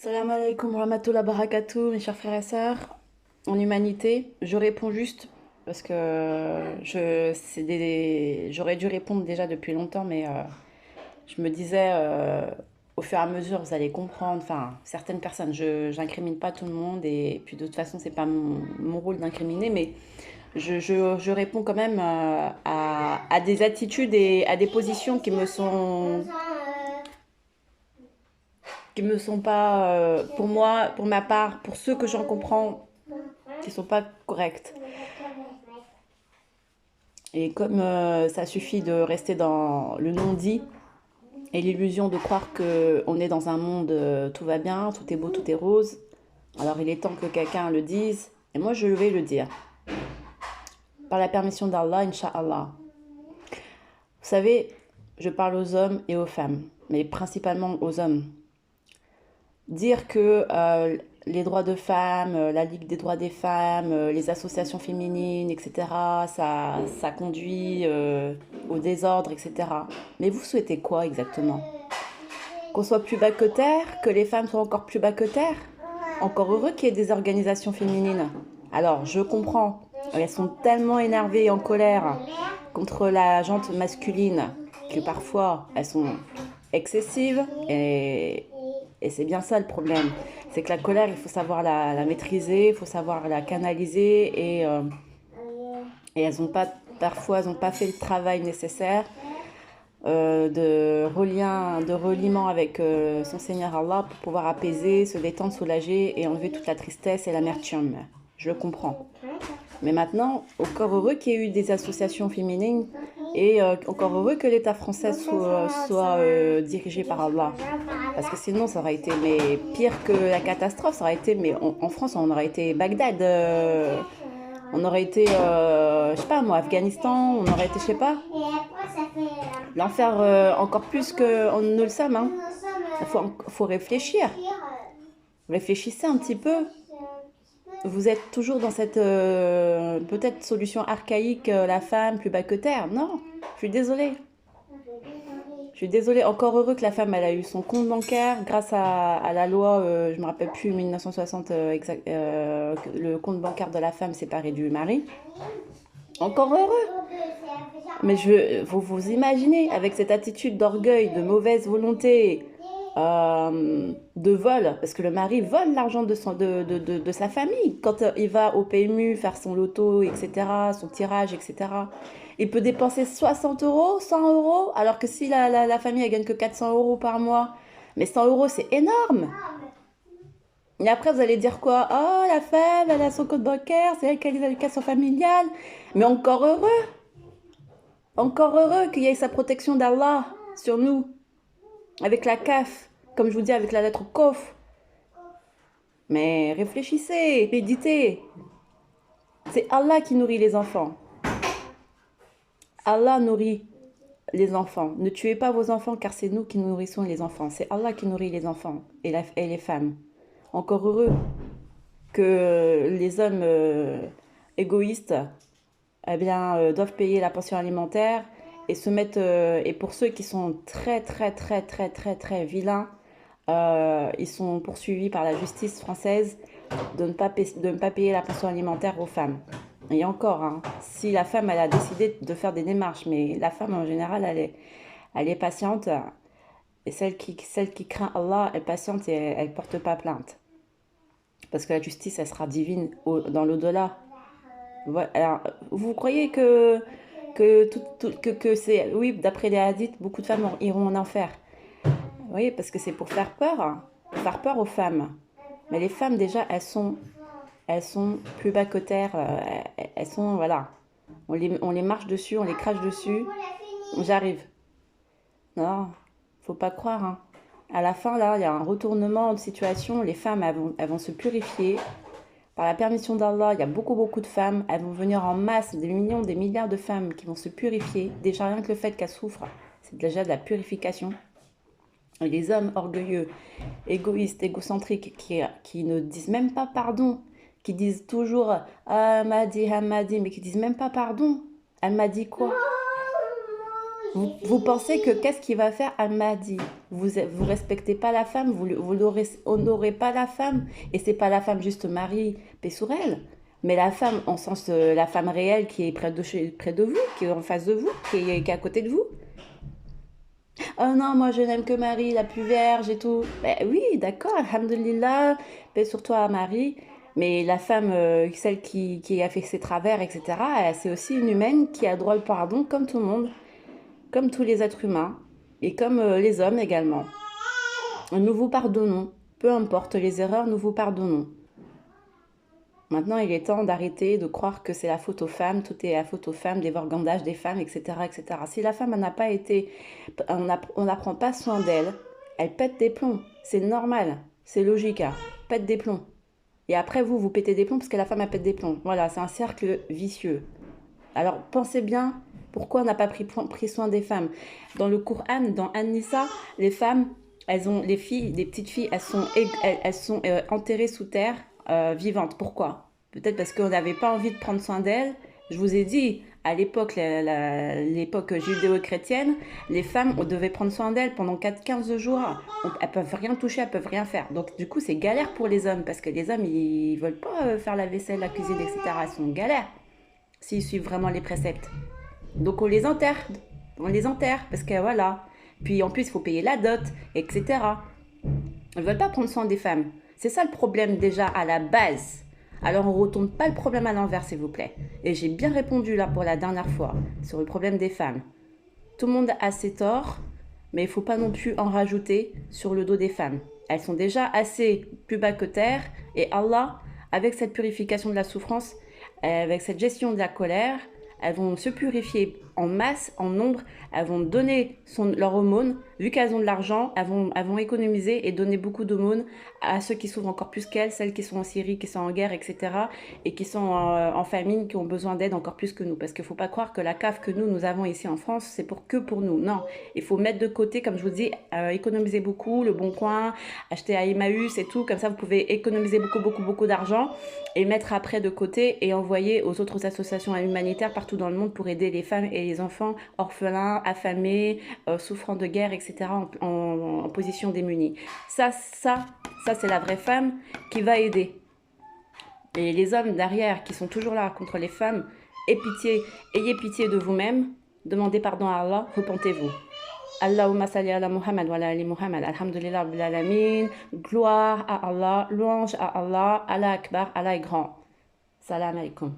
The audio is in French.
Salam alaikum wa rahmatullahi wa barakatuh, mes chers frères et sœurs. En humanité, je réponds juste parce que j'aurais dû répondre déjà depuis longtemps, mais je me disais au fur et à mesure, vous allez comprendre. Enfin, certaines personnes, j'incrimine pas tout le monde et puis de toute façon, c'est pas mon rôle d'incriminer, mais je réponds quand même à des attitudes et à des positions qui me sont pas, pour moi, pour ma part, pour ceux que j'en comprends, qui sont pas correctes. Et comme ça suffit de rester dans le non-dit et l'illusion de croire que on est dans un monde tout va bien, tout est beau, tout est rose, alors il est temps que quelqu'un le dise. Et moi, je vais le dire. Par la permission d'Allah, Inch'Allah. Vous savez, je parle aux hommes et aux femmes, mais principalement aux hommes. Dire que les droits de femmes, la Ligue des droits des femmes, les associations féminines, etc., ça conduit au désordre, etc. Mais vous souhaitez quoi exactement? Qu'on soit plus bas que terre? Que les femmes soient encore plus bas que terre? Encore heureux qu'il y ait des organisations féminines. Alors, je comprends. Elles sont tellement énervées et en colère contre la jante masculine que parfois elles sont excessives et c'est bien ça le problème. C'est que la colère, il faut savoir la maîtriser, il faut savoir la canaliser et elles ont pas, parfois, elles n'ont pas fait le travail nécessaire de reliement avec son Seigneur Allah pour pouvoir apaiser, se détendre, soulager et enlever toute la tristesse et l'amertume. Je le comprends. Mais maintenant, encore heureux qu'il y ait eu des associations féminines et encore heureux que l'État français soit dirigé par Allah. Parce que sinon, ça aurait été mais pire que la catastrophe. Ça aurait été, mais en France, on aurait été Bagdad. On aurait été, je sais pas moi, Afghanistan. On aurait été, je sais pas, l'enfer encore plus qu'on ne le sommes. Hein. Il faut réfléchir. Réfléchissez un petit peu. Vous êtes toujours dans cette peut-être solution archaïque, la femme plus bas que terre. Non, je suis désolée. Je suis désolée. Encore heureux que la femme elle a eu son compte bancaire grâce à la loi, je me rappelle plus, 1960, le compte bancaire de la femme séparé du mari. Encore heureux. Mais vous imaginez, avec cette attitude d'orgueil, de mauvaise volonté, de vol, parce que le mari vole l'argent de sa famille. Quand il va au PMU faire son loto, etc., son tirage, etc., il peut dépenser 60 euros, 100 euros, alors que si la famille elle gagne que 400 euros par mois, mais 100 euros c'est énorme. Et après vous allez dire quoi? Oh, la femme, elle a son compte bancaire, c'est elle qui a les allocations familiales. Mais encore heureux qu'il y ait sa protection d'Allah sur nous, avec la CAF, comme je vous dis, avec la lettre KOF. Mais réfléchissez, méditez. C'est Allah qui nourrit les enfants. Allah nourrit les enfants. Ne tuez pas vos enfants car c'est nous qui nourrissons les enfants. C'est Allah qui nourrit les enfants et les femmes. Encore heureux que les hommes égoïstes eh bien, doivent payer la pension alimentaire et se mettre et pour ceux qui sont très très très très très très vilains, ils sont poursuivis par la justice française de ne pas payer la pension alimentaire aux femmes. Et encore, hein, si la femme elle a décidé de faire des démarches, mais la femme en général elle est patiente et celle qui craint Allah est patiente et elle porte pas plainte parce que la justice elle sera divine dans l'au-delà. Voilà. Alors, vous croyez que c'est... Oui, d'après les hadiths, beaucoup de femmes iront en enfer. Oui, parce que c'est pour faire peur, hein, pour faire peur aux femmes. Mais les femmes, déjà, elles sont plus bas que terre. Elles sont, voilà. On les marche dessus, on les crache dessus. J'arrive. Non, faut pas croire. Hein. À la fin, là, il y a un retournement de situation. Les femmes, elles vont se purifier. Par la permission d'Allah, il y a beaucoup, beaucoup de femmes. Elles vont venir en masse, des millions, des milliards de femmes qui vont se purifier. Déjà, rien que le fait qu'elles souffrent, c'est déjà de la purification. Et les hommes orgueilleux, égoïstes, égocentriques, qui ne disent même pas pardon, qui disent toujours ah, elle m'a dit, mais qui disent même pas pardon. Elle m'a dit quoi? Vous pensez que qu'est-ce qu'il va faire Al-Mahdi? Vous respectez pas la femme, vous honorez pas la femme. Et c'est pas la femme juste Marie, paix sur elle. Mais la femme, en sens, la femme réelle qui est près de vous, qui est en face de vous, qui est à côté de vous. Oh non, moi je n'aime que Marie, la plus vierge et tout. Ben oui, d'accord, alhamdulillah, paix sur toi Marie. Mais la femme, celle qui a fait ses travers, etc., c'est aussi une humaine qui a droit au pardon comme tout le monde, comme tous les êtres humains, et comme les hommes également. Nous vous pardonnons, peu importe les erreurs, nous vous pardonnons. Maintenant, il est temps d'arrêter de croire que c'est la faute aux femmes, tout est la faute aux femmes, des vorgandages des femmes, etc., etc. Si la femme n'a pas été, on n'apprend pas soin d'elle, elle pète des plombs. C'est normal, c'est logique, hein. Pète des plombs. Et après, vous pétez des plombs parce que la femme a pète des plombs. Voilà, c'est un cercle vicieux. Alors, pensez bien pourquoi on n'a pas pris soin des femmes. Dans le Coran, dans An-Nisa, les femmes, les filles, les petites filles, elles sont enterrées sous terre, vivantes. Pourquoi? Peut-être parce qu'on n'avait pas envie de prendre soin d'elles. Je vous ai dit, à l'époque, l'époque judéo-chrétienne, les femmes, on devait prendre soin d'elles pendant 15 jours. Elles peuvent rien toucher, elles peuvent rien faire. Donc, du coup, c'est galère pour les hommes parce que les hommes, ils veulent pas faire la vaisselle, la cuisine, etc. Ils sont galères s'ils suivent vraiment les préceptes. Donc, on les enterre parce que voilà. Puis en plus, il faut payer la dot, etc. Ils ne veulent pas prendre soin des femmes. C'est ça le problème déjà à la base. Alors on ne retourne pas le problème à l'envers, s'il vous plaît. Et j'ai bien répondu là pour la dernière fois sur le problème des femmes. Tout le monde a ses torts, mais il ne faut pas non plus en rajouter sur le dos des femmes. Elles sont déjà assez plus bas que terre. Et Allah, avec cette purification de la souffrance, avec cette gestion de la colère, elles vont se purifier en masse, en nombre, elles vont donner leur aumône, vu qu'elles ont de l'argent, elles vont économiser et donner beaucoup d'aumônes à ceux qui souffrent encore plus qu'elles, celles qui sont en Syrie, qui sont en guerre, etc. et qui sont en famine, qui ont besoin d'aide encore plus que nous. Parce qu'il ne faut pas croire que la CAF que nous avons ici en France, c'est que pour nous. Non, il faut mettre de côté, comme je vous dis, économiser beaucoup, le Bon Coin, acheter à Emmaüs et tout, comme ça vous pouvez économiser beaucoup d'argent et mettre après de côté et envoyer aux autres associations humanitaires partout dans le monde pour aider les femmes et les enfants orphelins, affamés, souffrant de guerre, etc., en position démunie. Ça c'est la vraie femme qui va aider. Et les hommes derrière qui sont toujours là contre les femmes, ayez pitié de vous-même, demandez pardon à Allah, repentez-vous. Allahumma salli ala Muhammad wa ala ali Muhammad. Alhamdulillah rabbil alamin. Gloire à Allah, louange à Allah, Allah Akbar, Allah est grand. Salam alaikum.